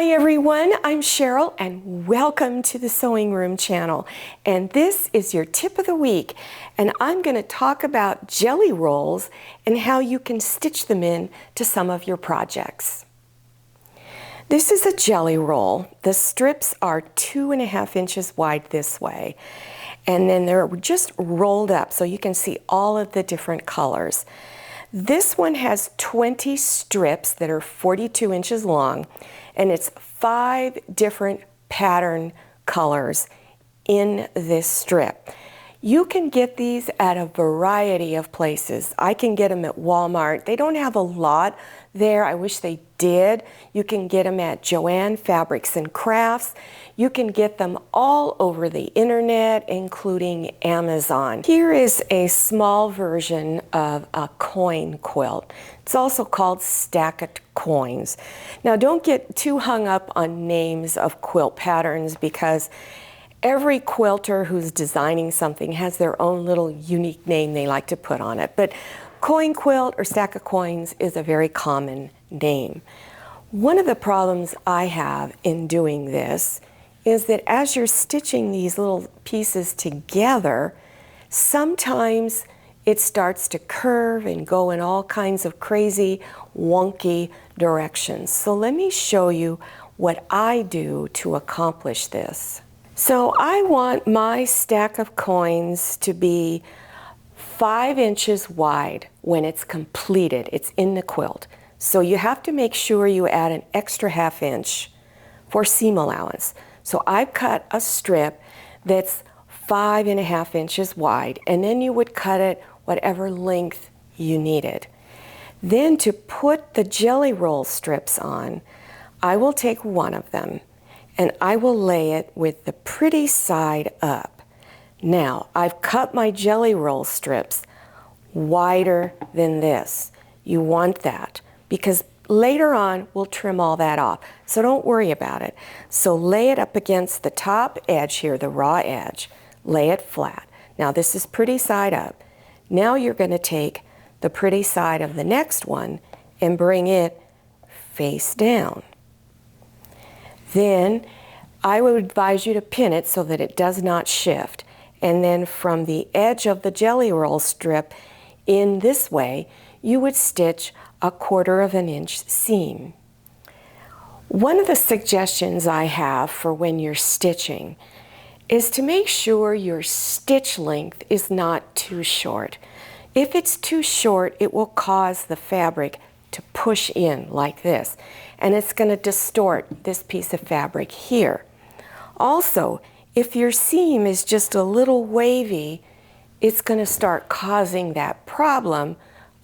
Hi everyone, I'm Cheryl and welcome to the Sewing Room channel. And this is your tip of the week. And I'm going to talk about jelly rolls and how you can stitch them in to some of your projects. This is a jelly roll. The strips are 2.5 inches wide this way. And then they're just rolled up so you can see all of the different colors. This one has 20 strips that are 42 inches long, and it's 5 different pattern colors in this strip. You can get these at a variety of places. I can get them at Walmart. They don't have a lot there. I wish they did. You can get them at Joann Fabrics and Crafts. You can get them all over the internet, including Amazon. Here is a small version of a coin quilt. It's also called stack of coins. Now don't get too hung up on names of quilt patterns because every quilter who's designing something has their own little unique name they like to put on it. But coin quilt or stack of coins is a very common name. One of the problems I have in doing this is that as you're stitching these little pieces together, sometimes it starts to curve and go in all kinds of crazy, wonky directions. So let me show you what I do to accomplish this. So I want my stack of coins to be 5 inches wide when it's completed. It's in the quilt. So you have to make sure you add an extra 1/2 inch for seam allowance. So I've cut a strip that's 5.5 inches wide, and then you would cut it whatever length you needed. Then to put the jelly roll strips on, I will take one of them and I will lay it with the pretty side up. Now, I've cut my jelly roll strips wider than this. You want that because later on we'll trim all that off, so don't worry about it. So lay it up against the top edge here, the raw edge. Lay it flat. Now this is pretty side up. Now you're going to take the pretty side of the next one and bring it face down. Then I would advise you to pin it so that it does not shift. And then from the edge of the jelly roll strip in this way, you would stitch 1/4 inch seam. One of the suggestions I have for when you're stitching is to make sure your stitch length is not too short. If it's too short, it will cause the fabric to push in like this, and it's going to distort this piece of fabric here. Also, if your seam is just a little wavy, it's going to start causing that problem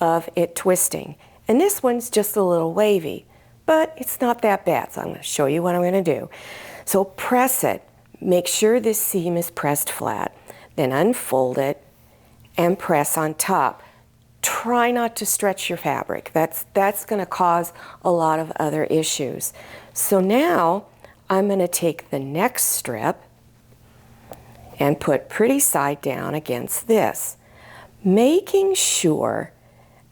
of it twisting. And this one's just a little wavy, but it's not that bad. So I'm going to show you what I'm going to do. So press it. Make sure this seam is pressed flat. Then unfold it and press on top. Try not to stretch your fabric. That's going to cause a lot of other issues. So now I'm going to take the next strip and put pretty side down against this, making sure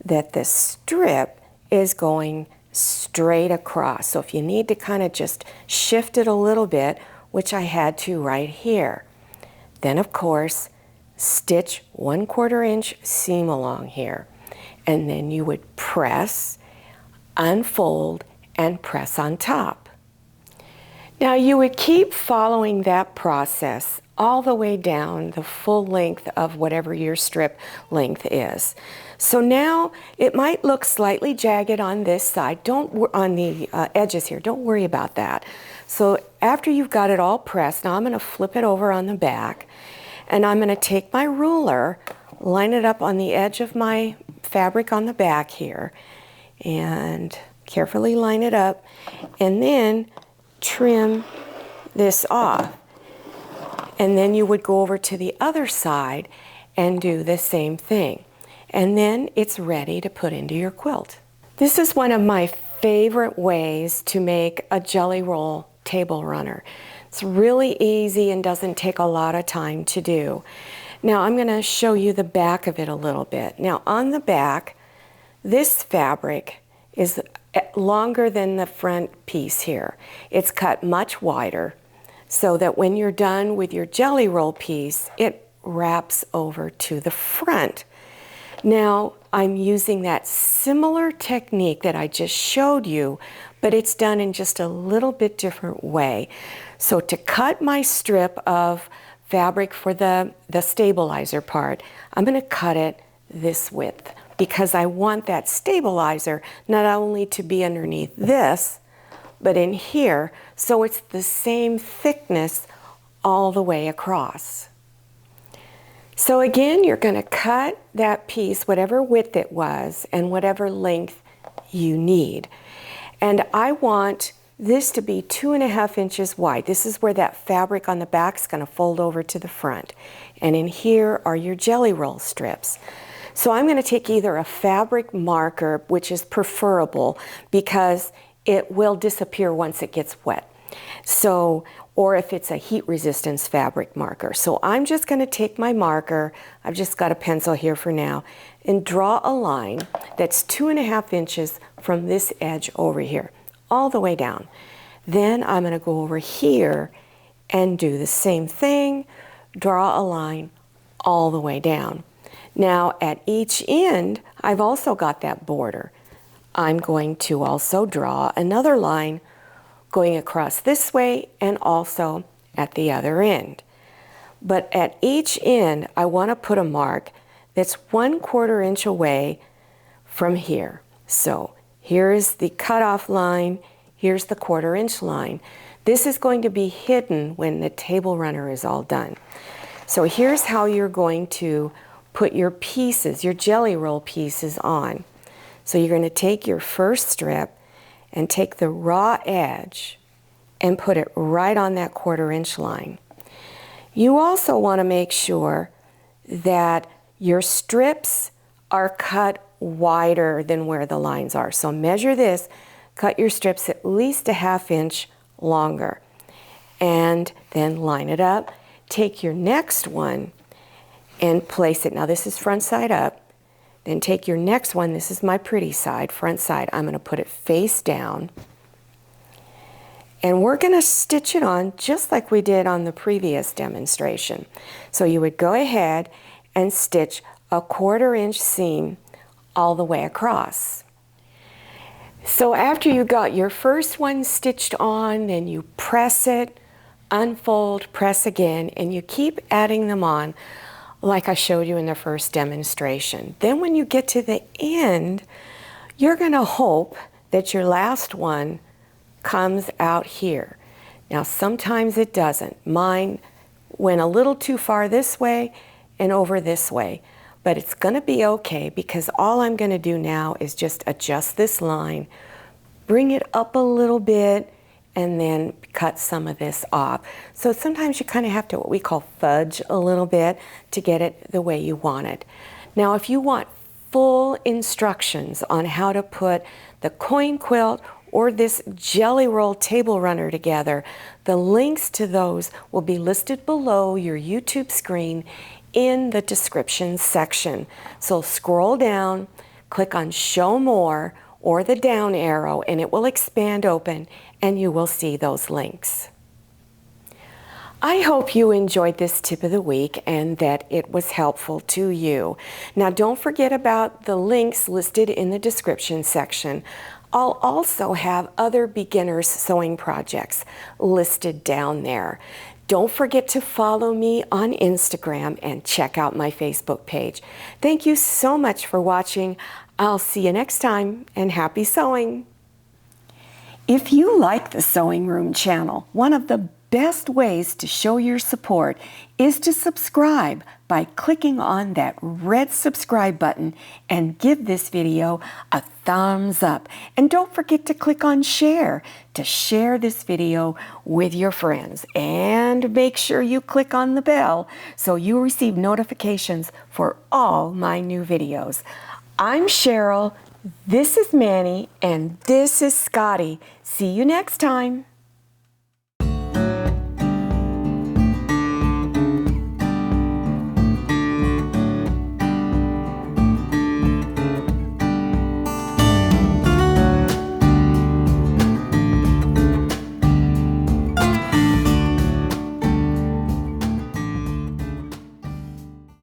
that the strip is going straight across. So if you need to kind of just shift it a little bit, which I had to right here, then of course stitch 1/4 inch seam along here, and then you would press, unfold, and press on top. Now you would keep following that process all the way down the full length of whatever your strip length is. So now it might look slightly jagged on this side, on the edges here, don't worry about that. So after you've got it all pressed, now I'm going to flip it over on the back, and I'm going to take my ruler, line it up on the edge of my fabric on the back here, and carefully line it up, and then trim this off. And then you would go over to the other side and do the same thing. And then it's ready to put into your quilt. This is one of my favorite ways to make a jelly roll table runner. It's really easy and doesn't take a lot of time to do. Now I'm going to show you the back of it a little bit. Now on the back, this fabric is longer than the front piece here. It's cut much wider so that when you're done with your jelly roll piece, it wraps over to the front. Now, I'm using that similar technique that I just showed you, but it's done in just a little bit different way. So to cut my strip of fabric for the stabilizer part, I'm going to cut it this width because I want that stabilizer not only to be underneath this, but in here, so it's the same thickness all the way across. So again, you're going to cut that piece, whatever width it was, and whatever length you need. And I want this to be 2.5 inches wide. This is where that fabric on the back is going to fold over to the front. And in here are your jelly roll strips. So I'm going to take either a fabric marker, which is preferable because it will disappear once it gets wet. So, or if it's a heat resistance fabric marker. So I'm just going to take my marker, I've just got a pencil here for now, and draw a line that's 2.5 inches from this edge over here, all the way down. Then I'm going to go over here and do the same thing, draw a line all the way down. Now at each end, I've also got that border. I'm going to also draw another line going across this way and also at the other end. But at each end, I want to put a mark that's 1/4 inch away from here. So here's the cutoff line, here's the 1/4 inch line. This is going to be hidden when the table runner is all done. So here's how you're going to put your pieces, your jelly roll pieces on. So you're going to take your first strip and take the raw edge and put it right on that 1/4 inch line. You also want to make sure that your strips are cut wider than where the lines are. So measure this, cut your strips at least 1/2 inch longer, and then line it up. Take your next one and place it. Now this is front side up. Then take your next one, this is my pretty side, front side. I'm going to put it face down. And we're going to stitch it on just like we did on the previous demonstration. So you would go ahead and stitch a 1/4 inch seam all the way across. So after you got your first one stitched on, then you press it, unfold, press again, and you keep adding them on like I showed you in the first demonstration. Then when you get to the end, you're going to hope that your last one comes out here. Now sometimes it doesn't. Mine went a little too far this way and over this way, but it's going to be okay because all I'm going to do now is just adjust this line, bring it up a little bit, and then cut some of this off. So sometimes you kind of have to what we call fudge a little bit to get it the way you want it. Now if you want full instructions on how to put the coin quilt or this jelly roll table runner together, the links to those will be listed below your YouTube screen in the description section. So scroll down, click on Show More or the down arrow, and it will expand open and you will see those links. I hope you enjoyed this tip of the week and that it was helpful to you. Now don't forget about the links listed in the description section. I'll also have other beginners sewing projects listed down there. Don't forget to follow me on Instagram and check out my Facebook page. Thank you so much for watching. I'll see you next time, and happy sewing! If you like the Sewing Room channel, one of the best ways to show your support is to subscribe by clicking on that red subscribe button and give this video a thumbs up. And don't forget to click on share to share this video with your friends. And make sure you click on the bell so you receive notifications for all my new videos. I'm Cheryl, this is Manny, and this is Scotty. See you next time.